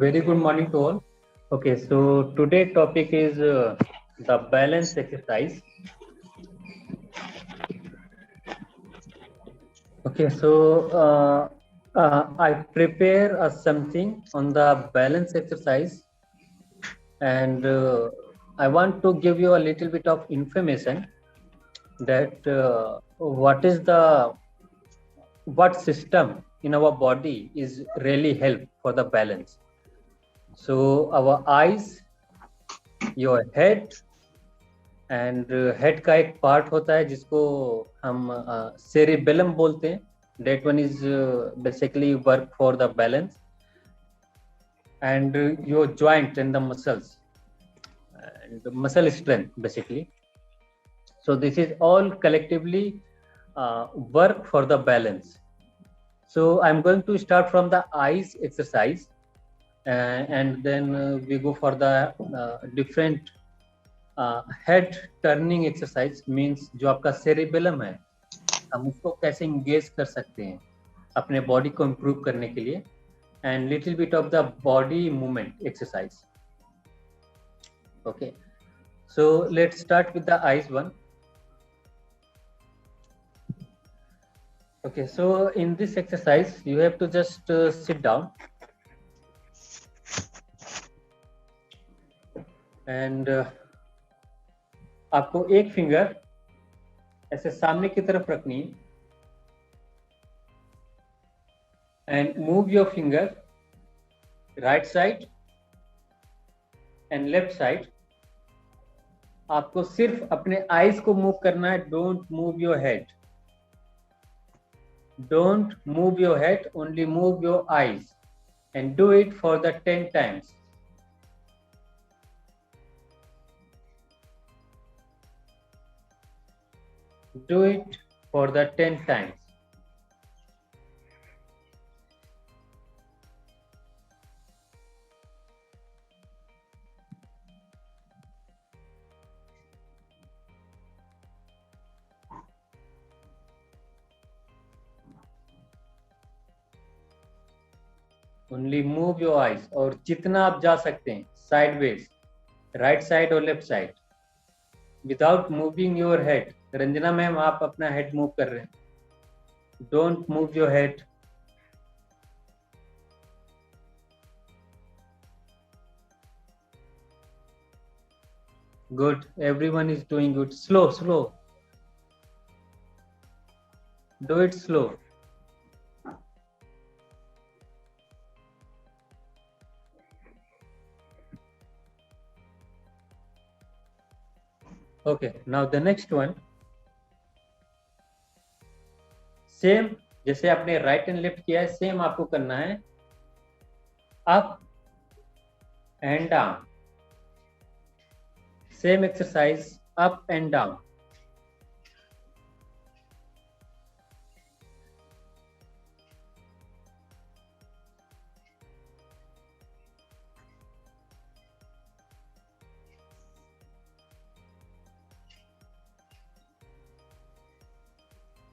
Very good morning to all. Okay, so today topic is the balance exercise. Okay, so I prepare something on the balance exercise, and I want to give you a little bit of information that what system in our body is really help for the balance. So our eyes, your head, and head का एक part होता है जिसको हम cerebellum बोलते हैं. That one is basically work for the balance and your joint and the muscles and muscle strength basically. So this is all collectively work for the balance. So I'm going to start from the eyes exercise and then we go for the different head turning exercise. Means जो आपका cerebellum है हम उसको कैसे engage कर सकते हैं अपने बॉडी को इम्प्रूव करने के लिए. And little bit of the body movement exercise. Okay, so let's start with the eyes one. Okay, so in this exercise you have to just sit down and आपको एक फिंगर ऐसे सामने की तरफ रखनी है and move your finger right side and left side. आपको सिर्फ अपने आईज को मूव करना है. Don't move your head. Don't move your head, only move your eyes and do it for the 10 times. Do it for the 10 times. Only move your eyes. और जितना आप जा सकते हैं sideways, right side और left side, without moving your head. Ranjana ma'am आप अपना head move कर रहे हैं. Don't move your head. Good. Everyone is doing good. Slow, slow. Do it slow. Okay, now the next one. Same जैसे आपने right and left किया है same आपको करना है. Up and down. Same exercise up and down.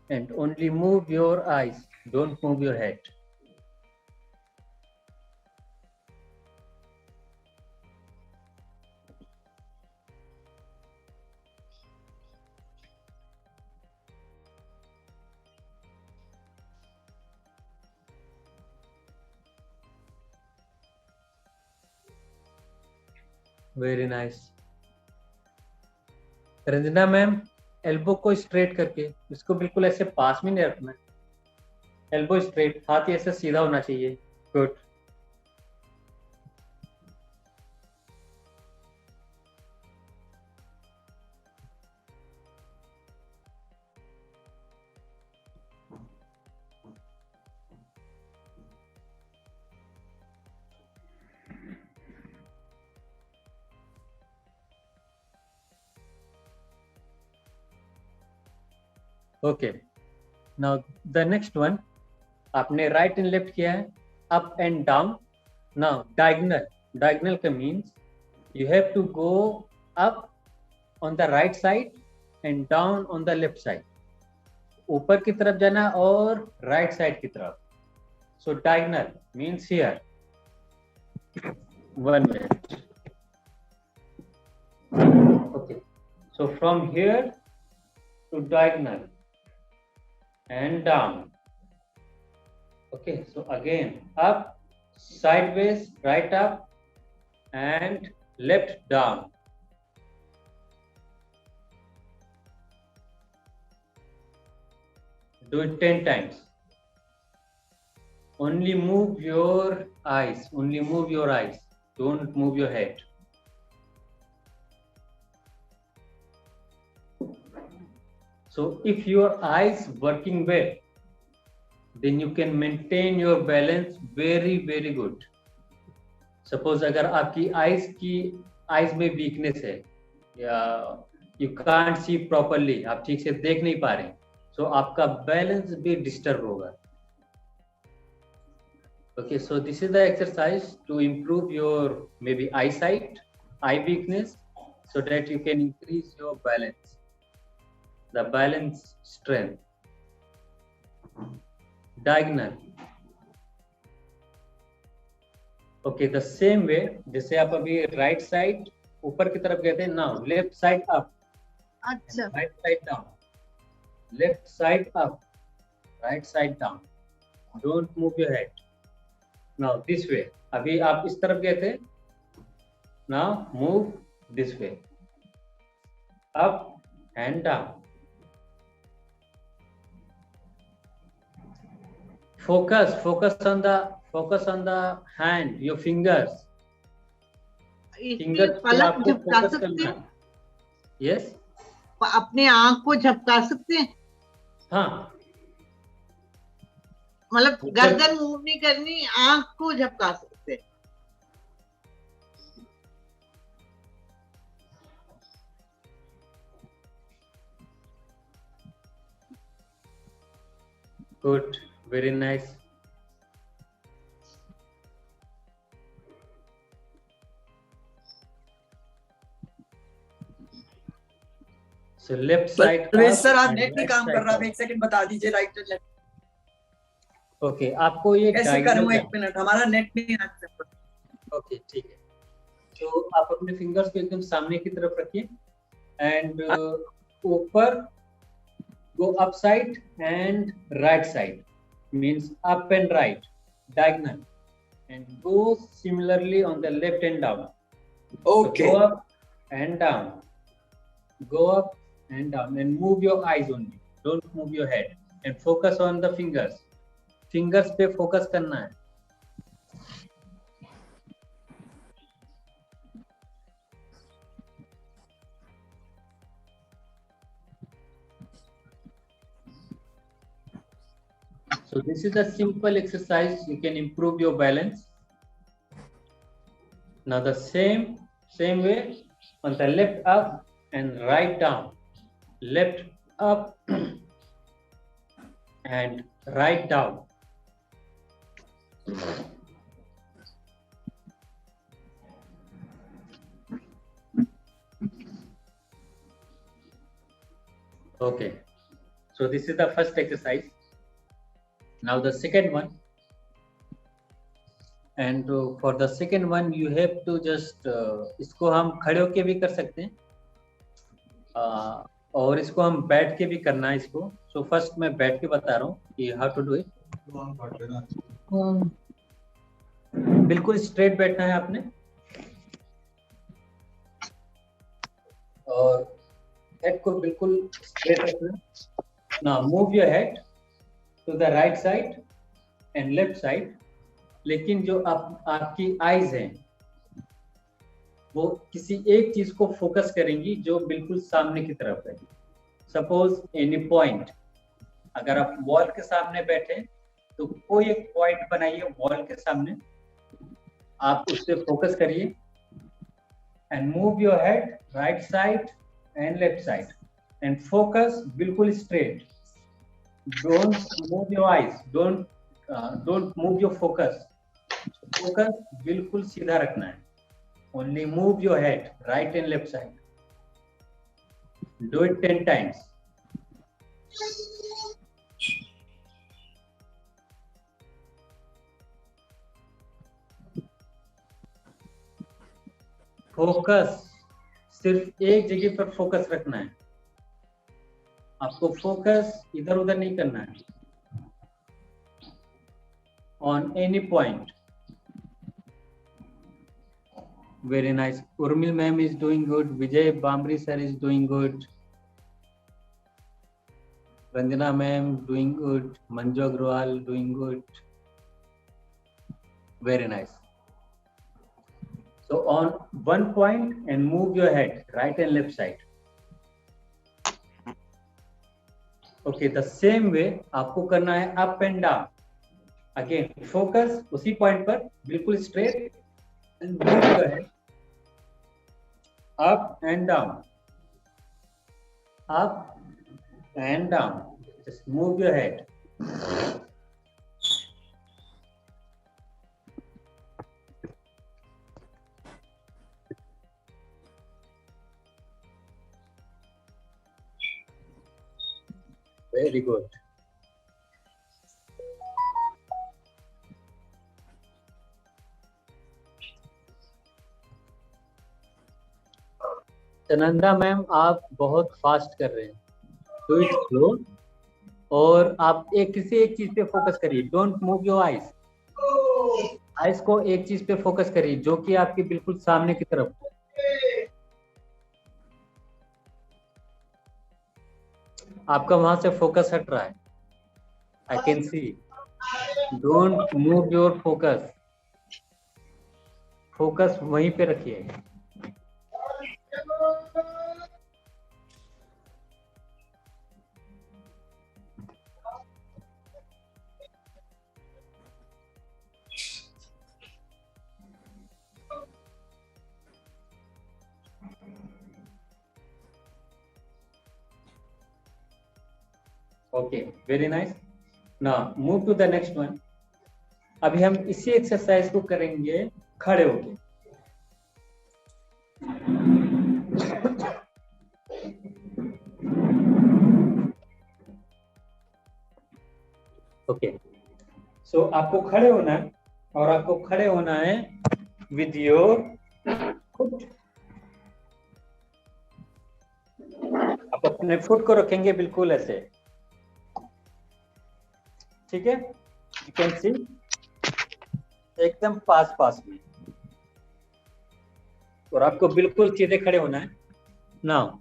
And only move your eyes, don't move your head. Very nice. Ranjana ma'am elbow को straight करके इसको बिल्कुल ऐसे पास में नहीं रखना है. एल्बो स्ट्रेट, हाथ ऐसे सीधा होना चाहिए. Good. Okay, now the next one. आपने राइट एंड लेफ्ट किया है up and down. Now diagonal. Diagonal का means you have to go up on the right side and down on the left side. ऊपर की तरफ जाना और right side की तरफ. So diagonal means here 1 minute. Okay. So from here to diagonal and down. Okay. So again up, sideways, right up, and left down. Do it 10 times. Only move your eyes. Only move your eyes. Don't move your head. So if your eyes working well, then you can maintain your balance very good. Suppose अगर आपकी eyes में weakness है या you can't see properly, आप ठीक से देख नहीं पा रहे, so आपका balance भी disturb होगा. Okay, so this is the exercise to improve your maybe eyesight, eye weakness, so that you can increase your balance, the balance strength. Diagonal. Okay, the same way जैसे आप अभी right side ऊपर की तरफ गए थे, now left side up, अच्छा, right side down, left side up, right side down. Don't move your head. Now this way. अभी आप इस तरफ गए थे. Now move this way. Up and down. Focus on the hand, your fingers. इसमें पलक झपका सकते हैं? Yes. अपने आँख को झपका सकते हैं? हाँ. मतलब गर्दन मूव नहीं करनी, आँख को झपका सकते हैं. Good, very nice. So left side. Sir आप नेट नहीं काम कर रहा, एक सेकंड बता दीजिए राइट लेफ्ट. ओके, आपको ये कैसे करूं? 1 मिनट, हमारा नेट नहीं आ सकता. ओके, ठीक है. तो आप अपने फिंगर्स को एकदम सामने की तरफ रखिए एंड ऊपर go up side and right side, means up and right, diagonal, and go similarly on the left and down. Okay. So go up and down, go up and down, and move your eyes only. Don't move your head, and focus on the fingers. Fingers पे focus करना है. So this is a simple exercise. You can improve your balance. Now the same way on the left up and right down, left up and right down. Okay, so this is the first exercise. Now the second one, and for the second one you have to just इसको हम खड़े होके भी कर सकते हैं और इसको हम बैठ के भी करना है इसको. So first मैं बैठ के बता रहा हूँ कि how to do it. बिल्कुल स्ट्रेट बैठना है आपने और हेड को बिल्कुल स्ट्रेट रखना. Now move your head to the right side and left side, लेकिन जो आपकी आईज हैं वो किसी एक चीज को फोकस करेंगी जो बिल्कुल सामने की तरफ है. सपोज एनी पॉइंट, अगर आप वॉल के सामने बैठे तो कोई एक पॉइंट बनाइए वॉल के सामने, आप उस पे फोकस करिए and move your head right side and left side and focus बिल्कुल straight. Don't move your eyes. Don't move your focus. Focus बिल्कुल सीधा रखना है. Only move your head right and left side. Do it 10 times. Focus, सिर्फ एक जगह पर focus रखना है, आपको फोकस इधर उधर नहीं करना है, on any point. Very nice. Urmil ma'am is doing good. Vijay Bambri sir is doing good. Ranjana ma'am doing good. Manju Agrawal doing good. Very nice. So on one point and move your head right and left side. Okay, the same way आपको करना है up and down. Again, focus उसी point पर बिल्कुल straight and move your head up and down. Up and down. Just move your head. Very good. Sananda ma'am, आप बहुत fast कर रहे हैं, डू इट स्लो. और आप किसी एक चीज पे फोकस करिए. Don't move your eyes. Eyes को एक चीज पे फोकस करिए जो कि आपके बिल्कुल सामने की तरफ हो. आपका वहां से फोकस हट रहा है. I can see. Don't move your focus. Focus वहीं पे रखिए. Okay, very nice. Now move to the next one. अभी हम इसी एक्सरसाइज को करेंगे खड़े होके. ओके, सो आपको खड़े होना है और आपको खड़े होना है विद योर फुट. आप अपने फुट को रखेंगे बिल्कुल ऐसे. ठीक है, यू कैन सी एकदम पास पास में. और आपको बिल्कुल सीधे खड़े होना है. नाउ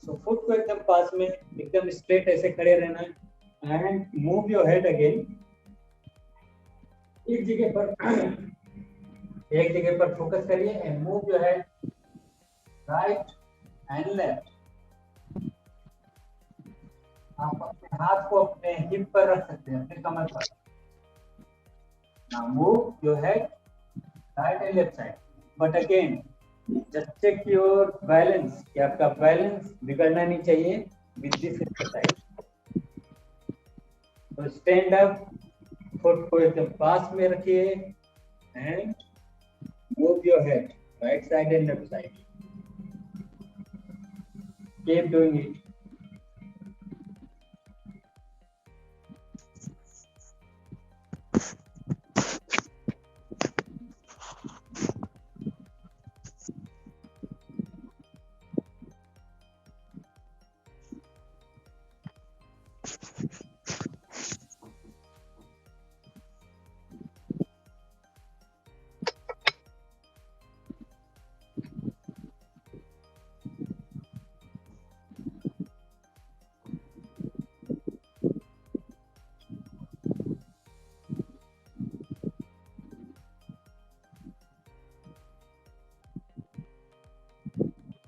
सो फुट को एकदम पास में, एकदम स्ट्रेट ऐसे खड़े रहना है. And move your head again. एक जगह पर फोकस करिए and move your head right and left. आप अपने हाथ को अपने हिप पर रख सकते हैं, अपने कमर पर. Now move your head right and left side. But again just check your balance, कि आपका बैलेंस बिगड़ना नहीं चाहिए विद दिस एक्सरसाइज. तो स्टैंड अप. फुट को एकदम पास में रखिए and move your head right side and left side. Keep doing it.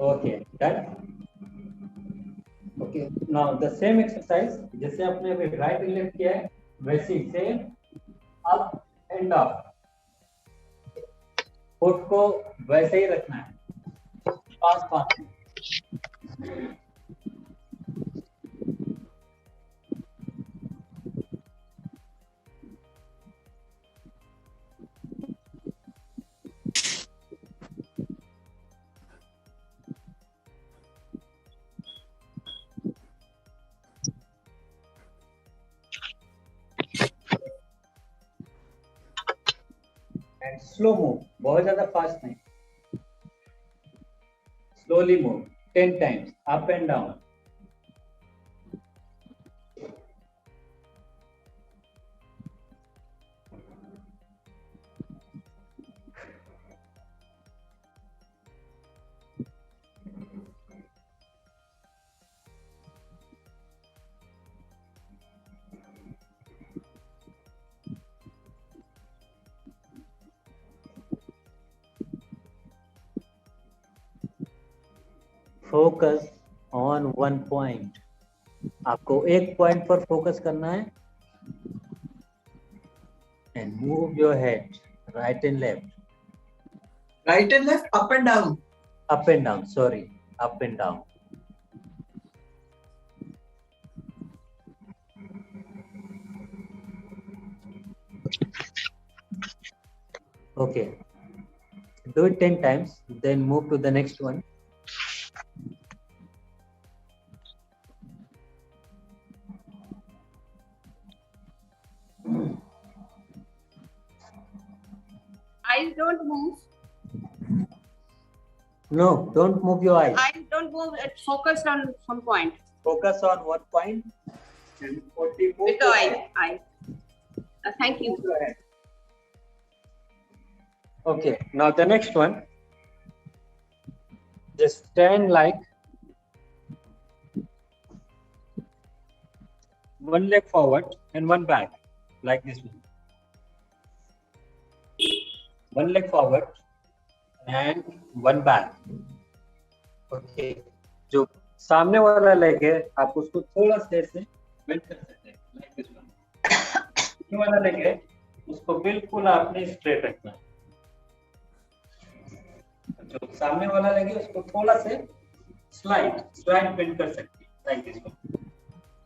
Okay, done. Okay, now the same exercise, जैसे आपने अभी राइट एंड लेफ्ट किया है वैसे ही same up and down. Foot को वैसे ही रखना है पास पास. स्लो मूव, बहुत ज्यादा फास्ट नहीं. Slowly move 10 times up and down. Focus on one point. आपको एक पॉइंट पर फोकस करना है. And move your head right and left. Right and left, up and down. Up and down. Sorry, up and down. Okay. Do it 10 times. Then move to the next one. Eyes don't move. No, don't move your eyes. Eyes don't move. It's focused on some point. Focus on one point. And only move With the your eyes. eyes. Thank you. Move your head. Okay, now the next one. Just stand like one leg forward and one back, like this one. One leg forward and one back. Okay. जो सामने वाला leg है आप उसको थोड़ा सा से bend कर सकते हैं, like this one. ये वाला लेग है उसको बिल्कुल आपने स्ट्रेट रखना है. जो सामने वाला लेग है उसको थोड़ा से स्लाइड बेंड कर सकते हैं, like this one.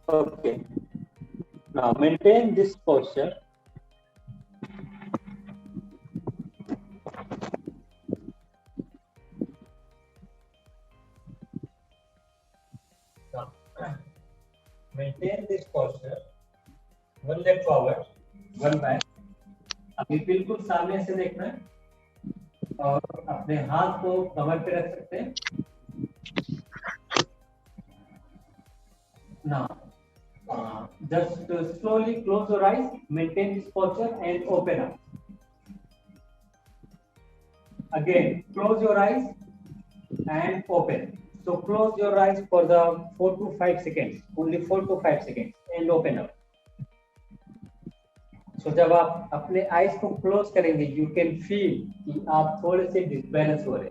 Okay. Now maintain this posture. Now, maintain this posture. One leg forward, one back. अभी बिल्कुल सामने से देखना है और अपने हाथ को कमर पे रख सकते हैं. Now, just slowly close your eyes, maintain this posture and open up. Again, close your eyes and open. So close your eyes for the 4 to 5 seconds, only 4 to 5 seconds and open up. So जब आप अपने eyes को close करेंगे, you can feel कि आप थोड़े से disbalance हो रहे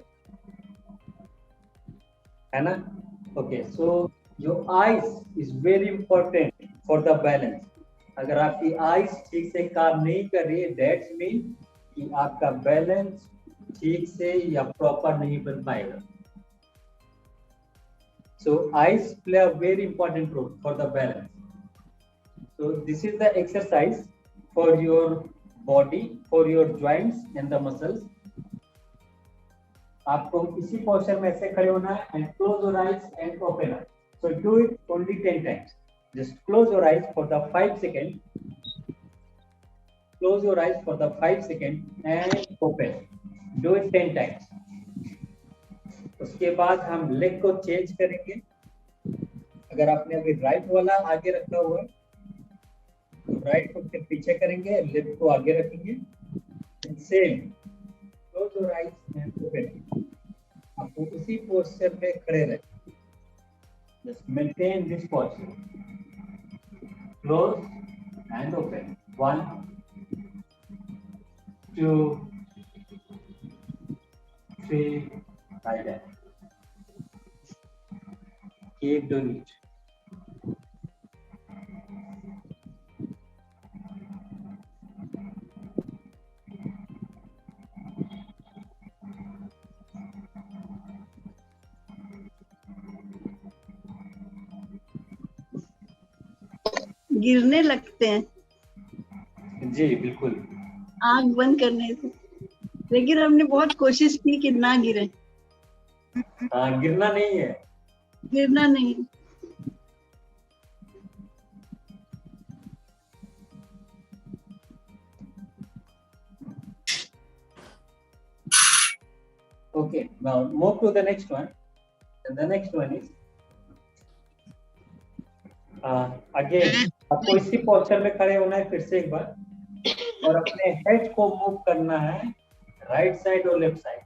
है ना. Okay, so your eyes is very important for the balance. अगर आपकी आईज ठीक से काम नहीं कर रही है, that's mean कि आपका बैलेंस ठीक से या प्रॉपर नहीं बन पाएगा. So eyes play a very important role for the balance. So this is the exercise for your body, for your joints and the muscles. आपको इसी पोस्चर में ऐसे खड़े होना है and close your eyes and open up. So do it only 10 times. Just close your eyes for the 5 seconds. Close your eyes for the 5 seconds and open. Do it 10 times. उसके बाद हम leg को change करेंगे. अगर आपने अभी right वाला आगे रखा हुआ है तो राइट फुट के पीछे करेंगे, लेफ्ट को आगे रखेंगे. Same close your eyes and open. आपको उसी पोस्चर में खड़े रहें. Just maintain this posture. Close and open. 1 2 3 like that. Keep doing it. गिरने लगते हैं जी बिल्कुल. आंख बंद करने से, लेकिन हमने बहुत कोशिश की कि ना गिरे. हाँ, गिरना नहीं है. गिरना नहीं. Okay, now move to the next one. And the next one is again आपको इसी पोस्चर में खड़े होना है फिर से एक बार, और अपने हेड को मूव करना है राइट साइड और लेफ्ट साइड.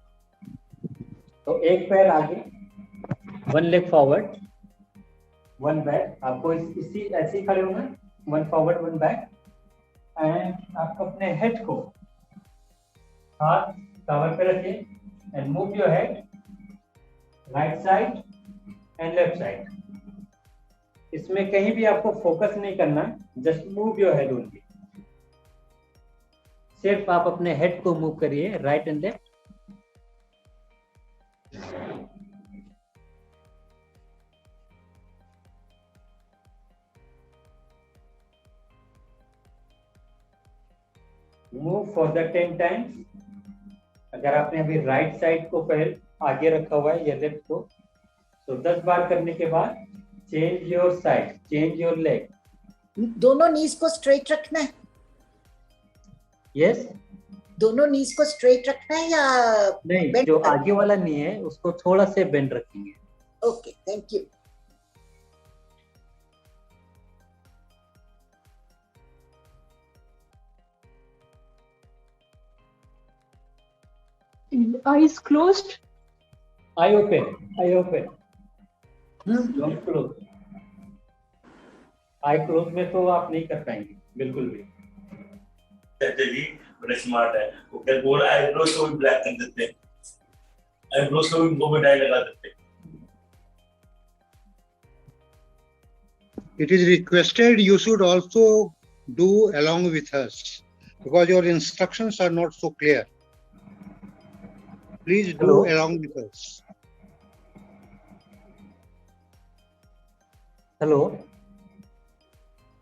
तो एक पैर आगे, one leg forward, one back. आपको इसी ऐसे ही खड़े होना है, one forward one back. And आपको अपने हेड को हाथ कवर पे रखिए and move your head right side and left side. इसमें कहीं भी आपको फोकस नहीं करना, just move your head only. सिर्फ आप अपने हेड को मूव करिए right and left. Move for the 10 times. अगर आपने अभी राइट साइड को पहले आगे रखा हुआ है या लेफ्ट को, तो 10 बार करने के बाद change your side, change your leg. दोनों नीज को स्ट्रेट रखना है. यस, दोनों नीज को स्ट्रेट रखना है या नहीं, bend जो करना आगे वाला नी है उसको थोड़ा से बेंड रखेंगे. Okay, thank you. Eyes closed. I open, I open, don't close. I close में तो आप नहीं कर पाएंगे बिल्कुल भी. जी बड़े स्मार्ट है. वो क्या बोल, आईब्रोज को भी ब्लैक कर देते हैं, आईब्रोज को भी मुंह में डाई लगा देते हैं. It is requested you should also do along with us because your instructions are not so clear. Please do Hello? along with us. Hello,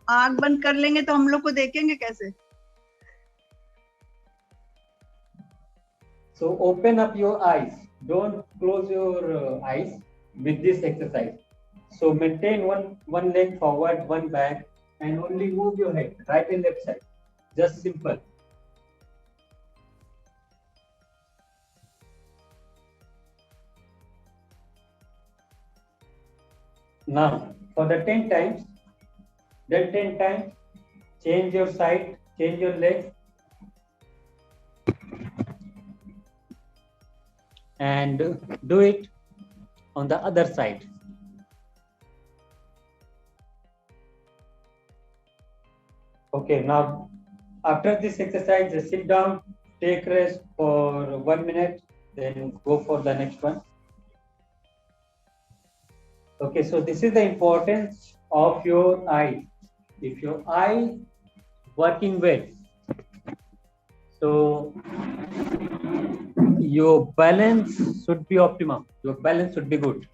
आंख बंद कर लेंगे तो हम लोग को देखेंगे कैसे? so open up your eyes, don't close your eyes with this exercise. So maintain one leg forward, one back, and only move your head right and left side. Just simple. Now for the 10 times, then 10 times, change your side, change your legs, and do it on the other side. Okay, now after this exercise, just sit down, take rest for 1 minute, then go for the next one. Okay, so this is the importance of your eye. If your eye working well, so your balance should be optimum, your balance should be good.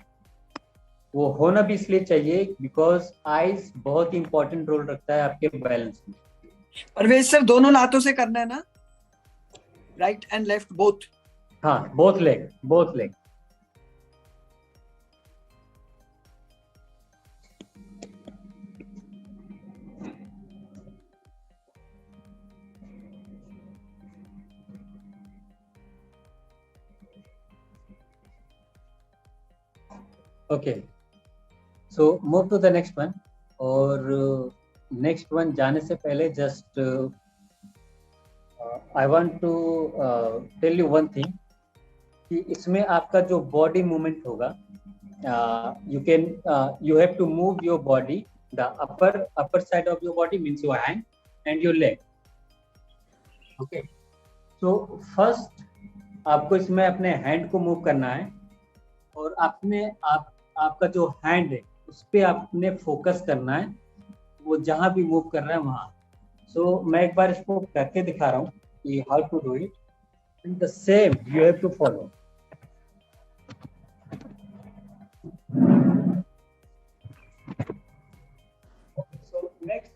वो होना भी इसलिए चाहिए because eyes बहुत important role रखता है आपके balance में. परवेज सर दोनों लातों से करना है ना, राइट एंड लेफ्ट बोथ? हाँ, both leg, both leg. Okay, so move to the next one. और नेक्स्ट वन जाने से पहले just I want to tell you one thing कि इसमें आपका जो बॉडी मूवमेंट होगा, you have to move your body, the upper side of your body means your hand and your leg. Okay, so first आपको इसमें अपने hand को move करना है और आपका जो हैंड है उस पे आपने फोकस करना है, वो जहां भी मूव कर रहा है वहां. सो मैं एक बार इसको करके दिखा रहा हूँ कि how to do it, and the same you have to follow. So next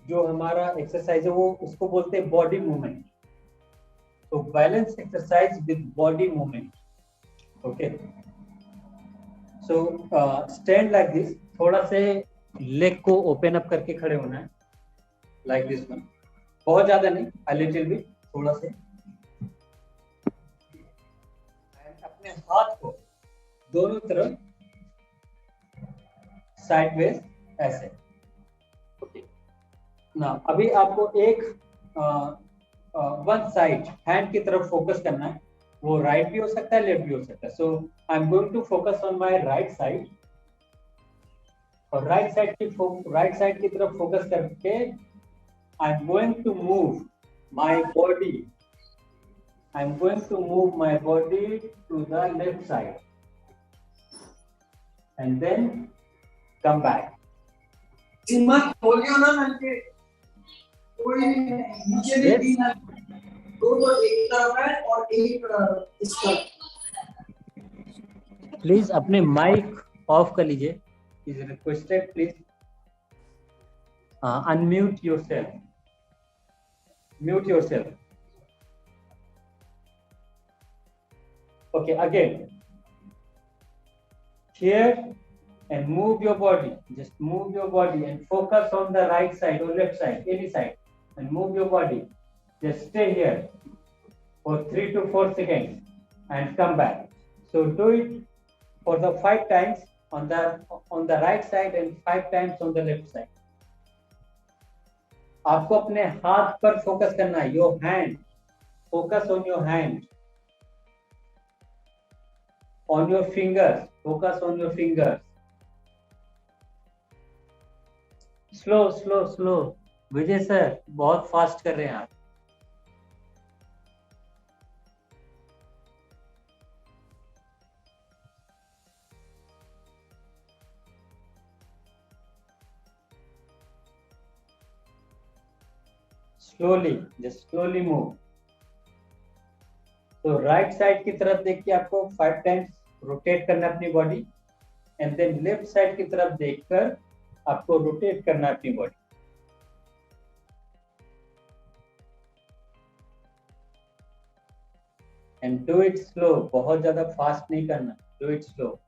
जो हमारा एक्सरसाइज है वो उसको बोलते हैं बॉडी मूवमेंट. तो balance exercise with body movement. Okay, so stand like this. थोड़ा से लेग को ओपन अप करके खड़े होना है लाइक दिस वन. बहुत ज्यादा नहीं, अ लिटिल बिट, थोड़ा से. and अपने हाथ को दोनों तरफ साइडवेज ऐसे। ना अभी आपको एक वन साइड हैंड की तरफ फोकस करना है, वो राइट भी हो सकता है लेफ्ट भी हो सकता है। So I am going to focus on my right side, और राइट साइड की तरफ फोकस करके I am going to move my body, I am going to move my body to the left side and then come back. मत खोलियो ना मैंने कोई नीचे भी तीन है, दो एक तरफ है और एक इसका। प्लीज अपने माइक ऑफ कर लीजिए, is requested. Please unmute yourself, mute yourself. Okay, again here and move your body, just move your body and focus on the right side or left side, any side, and move your body. Just stay here for 3 to 4 seconds and come back. So do it for the 5 times on the right side and 5 times on the left side. आपको अपने हाथ पर focus करना है, your hand, focus on your hand, on your fingers, focus on your fingers. Slow slow slow, Vijay sir बहुत fast कर रहे हैं आप। Slowly, just slowly move. तो राइट साइड की तरफ देख के आपको 5 टाइम्स रोटेट करना है अपनी body, and then left side की तरफ देखकर आपको रोटेट करना है अपनी body. And do it slow, बहुत ज्यादा फास्ट नहीं करना, do it slow.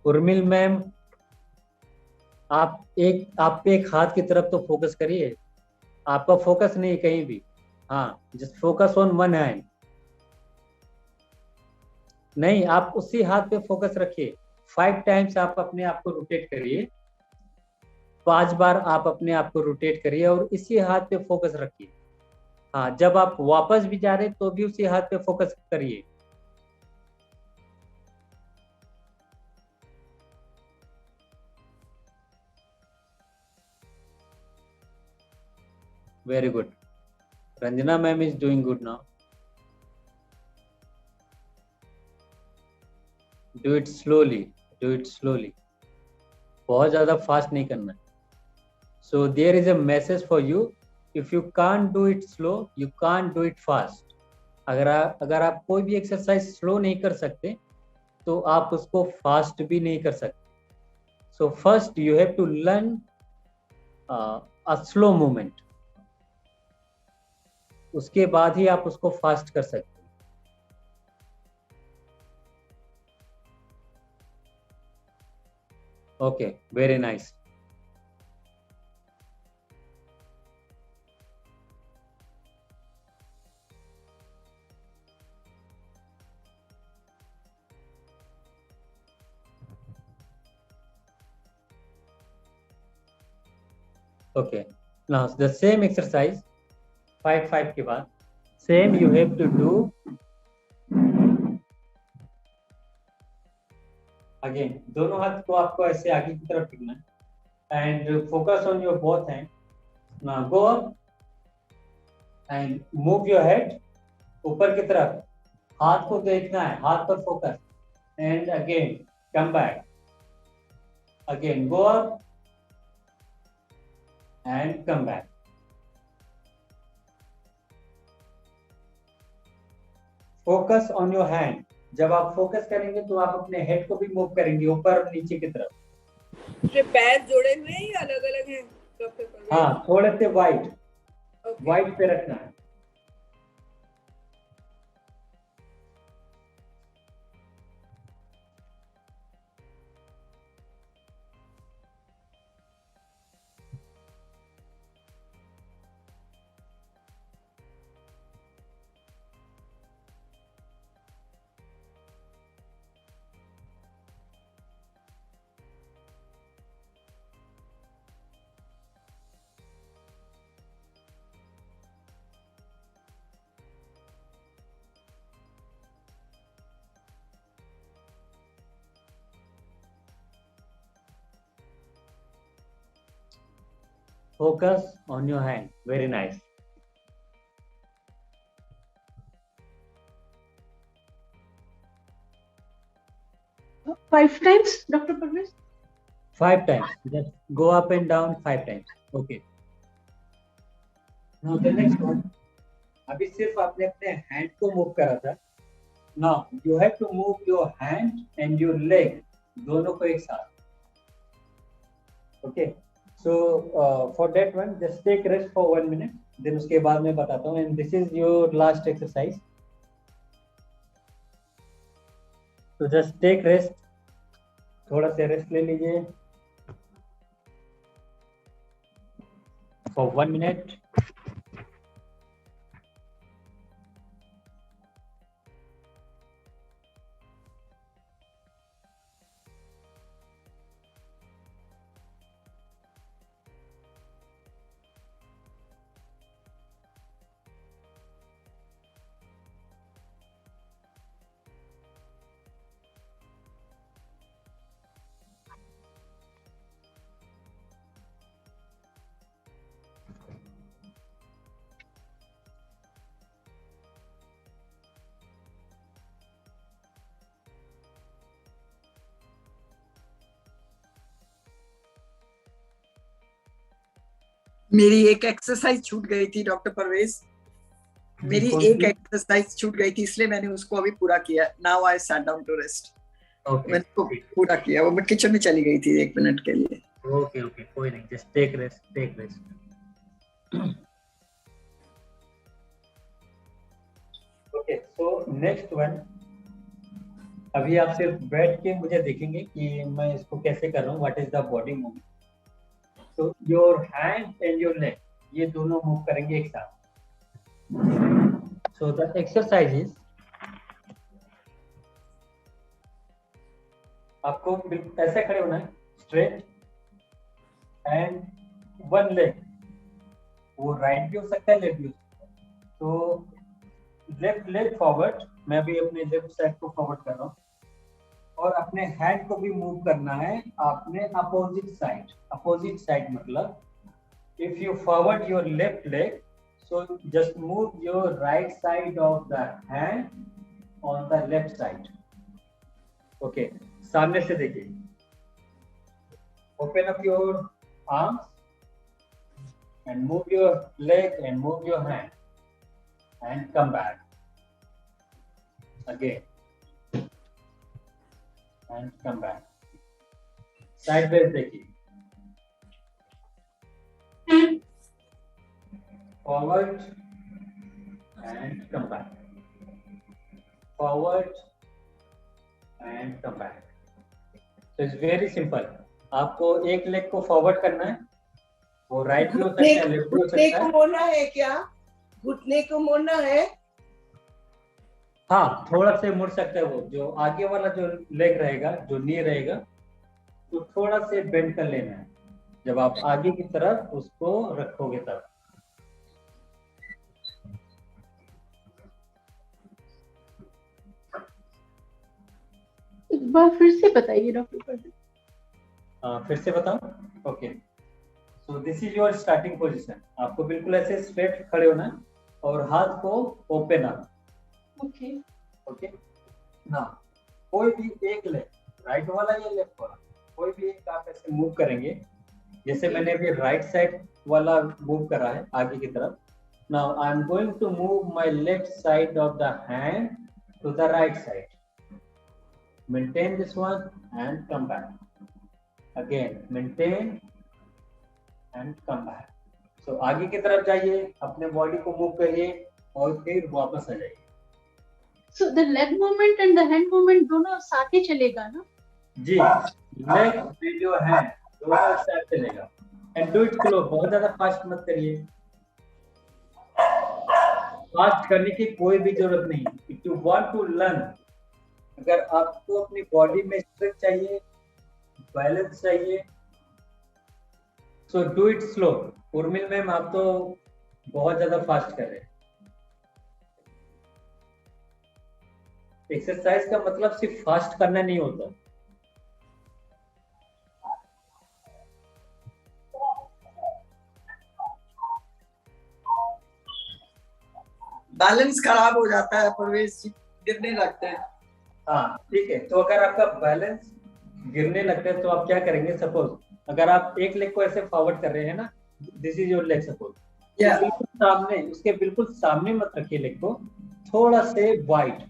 Urmil ma'am, आप एक हाथ की तरफ तो फोकस करिए, आपका फोकस नहीं कहीं भी। हाँ, just focus on one hand. नहीं, आप उसी हाथ पे फोकस रखिए। 5 टाइम्स आप अपने आप को रोटेट करिए, 5 बार आप अपने आप को रोटेट करिए और इसी हाथ पे फोकस रखिए। हाँ, जब आप वापस भी जा रहे तो भी उसी हाथ पे फोकस करिए। Very good. Ranjana ma'am is doing good now. Do it slowly. Do it slowly. बहुत ज़्यादा फास्ट नहीं करना। So there is a message for you. If you can't do it slow, you can't do it fast. अगर आप कोई भी exercise slow नहीं कर सकते, तो आप उसको फास्ट भी नहीं कर सकते। So first you have to learn a slow movement. उसके बाद ही आप उसको फास्ट कर सकते हैं। Okay, very nice. Okay, now the same exercise 5 के बाद same you have to do again. दोनों हाथ को आपको ऐसे आगे की तरफ रखना है and focus on your both hand. Now go up and move your head ऊपर की तरफ, हाथ को देखना है, हाथ पर focus, and again come back, again go up and come back. Focus on your hand. जब आप फोकस करेंगे तो आप अपने हेड को भी मूव करेंगे ऊपर और नीचे की तरफ। पैर जोड़े हुए हैं या अलग अलग हैं? Dr. Parvez? हाँ, थोड़े से वाइड Okay. पे रखना है. Focus on your hand. Very nice. Five times, Dr. Parvez? 5 times. Just go up and down 5 times. Okay. Now the next one. अभी सिर्फ आपने अपने hand को move करा था. Now you have to move your hand and your leg. दोनों को एक साथ. Okay. So for that one, just take rest for 1 minute. Then उसके बाद मैं बताता हूँ. And this is your last exercise. So just take rest. थोड़ा सा रेस्ट ले लीजिए. For 1 minute. मेरी एक एक्सरसाइज छूट गई थी डॉक्टर परवेज. मेरी एक एक्सरसाइज छूट गई थी, इसलिए मैंने उसको अभी पूरा किया. Now I sat down to rest. मैंने उसको पूरा किया. वो मैं किचन में चली गई थी 1 मिनट के लिए. ओके ओके, कोई नहीं. Just take rest, take rest. Okay, so next one. अभी आप सिर्फ बैठ के मुझे देखेंगे कि मैं इसको कैसे कर रहा हूँ. What is the body movement. So your hand and your leg, ये दोनों मूव करेंगे एक साथ. So the exercise is, आपको बिल्कुल ऐसे खड़े होना है, straight, and one leg, वो राइट भी हो सकता है, लेफ्ट भी हो सकता है. तो लेफ्ट लेग फॉरवर्ड, मैं भी अपने लेफ्ट साइड को फॉरवर्ड कर रहा हूँ. और अपने हैंड को भी मूव करना है आपने अपोजिट साइड. अपोजिट साइड मतलब if you forward your left leg, so just move your right side of the hand on the left side. Okay, सामने से देखिए. Open up your arms and move your leg and move your hand and come back again. And come back. Sideways देखिए. Forward and come back. Forward and come back. So it's very simple. आपको एक leg को forward करना है. वो right भी हो सकता है, लेफ्ट भी हो सकता है. घुटने को मोड़ना है क्या? घुटने को मोड़ना है? हाँ, थोड़ा से मुड़ सकता है. वो जो आगे वाला जो लेग रहेगा, जो नी रहेगा, तो थोड़ा से बेंड कर लेना है जब आप आगे की तरफ उसको रखोगे तब. एक बार फिर से बताइए डॉक्टर परवेज. फिर से बताओ. Okay, so this is your starting position. आपको बिल्कुल ऐसे स्ट्रेट खड़े होना है और हाथ को ओपन अप. ओके ओके, ना कोई भी एक लेग, राइट वाला या लेफ्ट वाला, कोई भी एक आप ऐसे मूव करेंगे. जैसे मैंने अभी राइट साइड वाला मूव करा है आगे की तरफ. Now I am going to move my left side of the hand to the right side. Maintain this one and come back again. Maintain and come back. So आगे की तरफ जाइए, अपने बॉडी को मूव करिए और फिर वापस आ जाइए. So the leg movement and the hand movement दोनों साथ ही चलेगा ना? जी, लेग में जो है दोनों साथ चलेगा. एंड डू इट स्लो, बहुत ज्यादा फास्ट मत करिए. फास्ट करने की कोई भी जरूरत नहीं. If you want to learn, अगर आपको अपनी बॉडी में स्ट्रेंथ चाहिए, बैलेंस चाहिए, so do it slow. Urmil ma'am, आप तो बहुत ज्यादा फास्ट कर रहे हैं. एक्सरसाइज का मतलब सिर्फ फास्ट करना नहीं होता. बैलेंस खराब हो जाता है परवेश जी, गिरने लगते हैं. हाँ ठीक है. तो अगर आपका बैलेंस गिरने लगता है तो आप क्या करेंगे? सपोज अगर आप एक लेग को ऐसे फॉरवर्ड कर रहे हैं ना, this is your leg suppose, बिल्कुल सामने, उसके बिल्कुल सामने मत रखिए लेग को, थोड़ा से वाइड.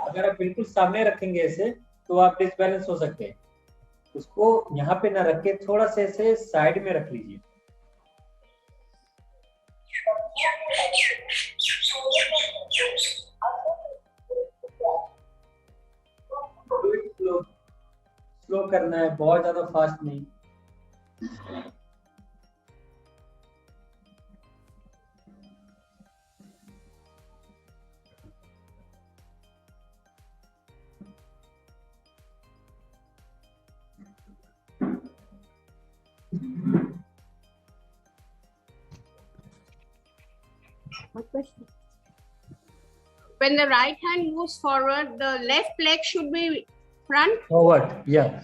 अगर आप बिल्कुल सामने रखेंगे ऐसे तो आप डिसबैलेंस हो सकते हैं. उसको यहाँ पे ना रख के थोड़ा से ऐसे साइड में रख लीजिए. स्लो करना है, बहुत ज्यादा फास्ट नहीं. When the right hand moves forward, the left leg should be front. Forward, yeah.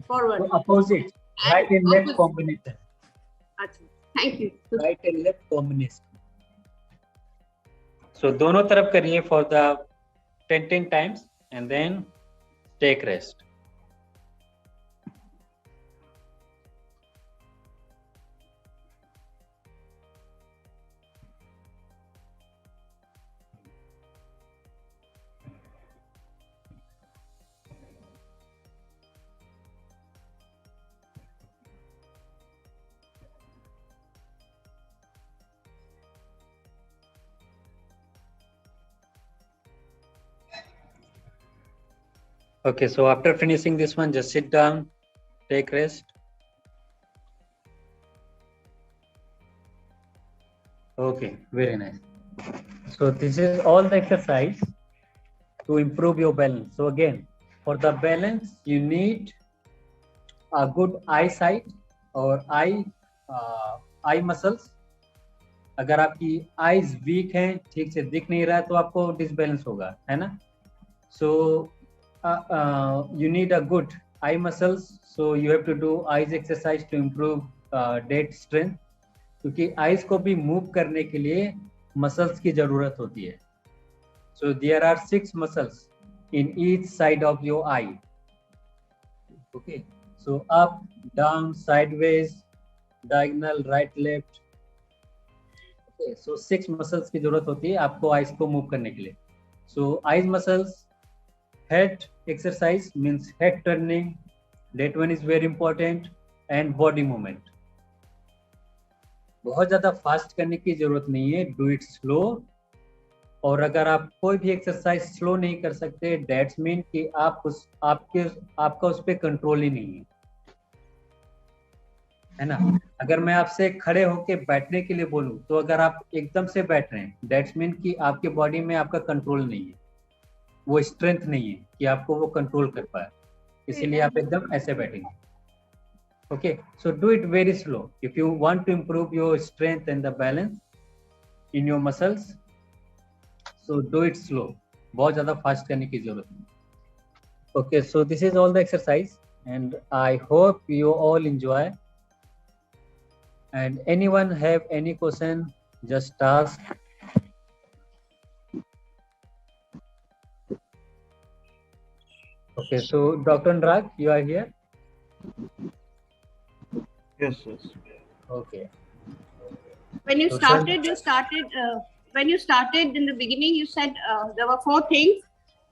Forward. So opposite, right and left opposite. combination. Achha. Thank you. Right and left combination. So दोनों तरफ करिए for the 10 times and then take rest. Okay, so after finishing this one, just sit down, take rest. Okay, very nice. So this is all the exercise to improve your balance. So again, for the balance, you need a good eyesight or eye muscles. अगर आपकी eyes weak हैं, ठीक से दिख नहीं रहा है, तो आपको disbalance होगा, है ना? So you need a good eye muscles, so you have to do eyes exercise to improve dead strength, क्योंकि eyes को भी move करने के लिए muscles की जरूरत होती है. So there are 6 muscles in each side of your eye. Okay, so up, down, sideways, diagonal, right, left. Okay, so 6 muscles की जरूरत होती है आपको eyes को move करने के लिए. So eyes muscles, head exercise means head turning, that one is very important, and body movement. बहुत ज्यादा फास्ट करने की जरूरत नहीं है, डू इट स्लो. और अगर आप कोई भी एक्सरसाइज स्लो नहीं कर सकते, दैट्स मीन कि आपका उस पर कंट्रोल ही नहीं है ना. अगर मैं आपसे खड़े होके बैठने के लिए बोलूं, तो अगर आप एकदम से बैठ रहे हैं, दैट्स मीन कि आपके बॉडी में आपका कंट्रोल नहीं है, वो स्ट्रेंथ नहीं है कि आपको वो कंट्रोल कर पाए, इसीलिए आप एकदम ऐसे बैठेंगे. Okay, so do it very slow. If you want to improve your strength and the balance in your muscles, so do it slow. बहुत ज़्यादा फास्ट करने की जरूरत नहीं. Okay, so this is all the exercise, and I hope you all enjoy. And anyone have any question, just ask. Okay, so Dr. Anurag, you are here. Yes, yes. Okay. When you So, started, when you started in the beginning, you said there were 4 things.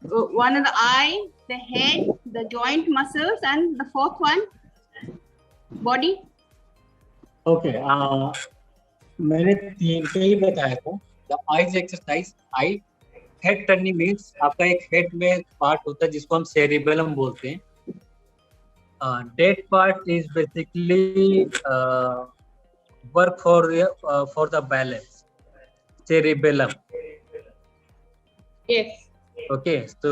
One of the eye, the head, the joint muscles, and the 4th one, body. Okay मैंने 3 पे ही बताया था. The eyes exercise. I head turning means आपका एक head में part होता है जिसको हम सेरिबेलम बोलते हैं. That part is basically work for the balance. Cerebellum. Yes. Okay, so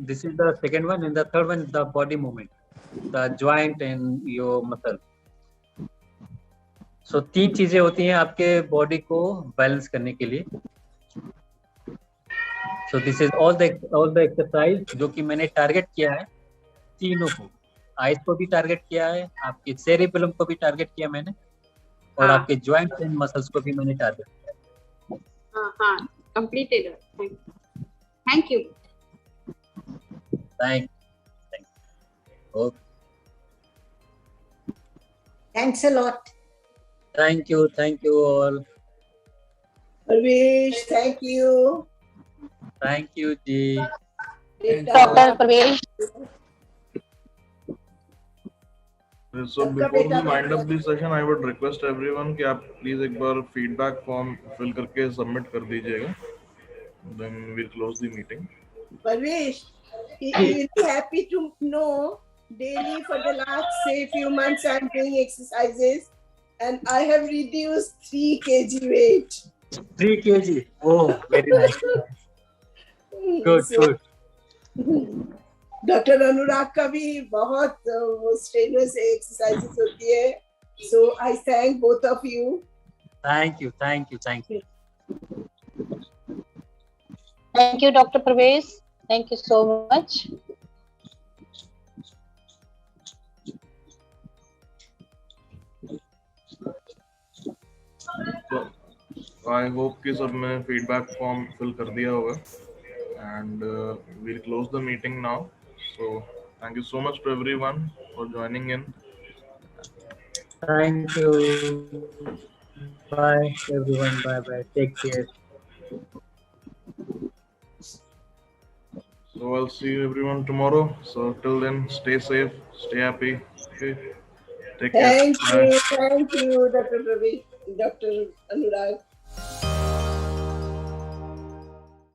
this is the second one, and the third one is the body movement, the joint and your muscle. So 3 चीजें होती हैं आपके body को balance करने के लिए. So this is all the exercise जो कि मैंने टारगेट किया है तीनों को. आइज को भी टारगेट किया है, आपके सेरिबेलम को भी टारगेट किया मैंने, और आपके जॉइंट एंड मसल्स को भी मैंने टारगेट किया. हाँ, completed. Thank you. Thank you. Okay. Thanks a lot. Thank you all. Parvesh, thank you. Thank you ji. Dr. Parvesh. So before we wind up this session, I would request everyone कि आप please एक बार feedback form fill करके submit कर दीजिएगा. Then we'll close the meeting. Parvesh, really happy to know daily for the last say few months I'm doing exercises and I have reduced 3 kg weight. 3 kg. Oh, very nice. Good. Doctor Anurag का भी बहुत strenuous exercises होती है. So I thank both of you. Thank you. Thank you, Dr. Parvesh. Thank you so much. So I hope कि सब में feedback form fill कर दिया होगा. And we'll close the meeting now. So thank you so much to everyone for joining in. Thank you. Bye everyone. Bye. Take care. So I'll see you everyone tomorrow. So till then, stay safe, stay happy. Okay. Take care. Thank you, Dr. Ravi, Dr. Anurag.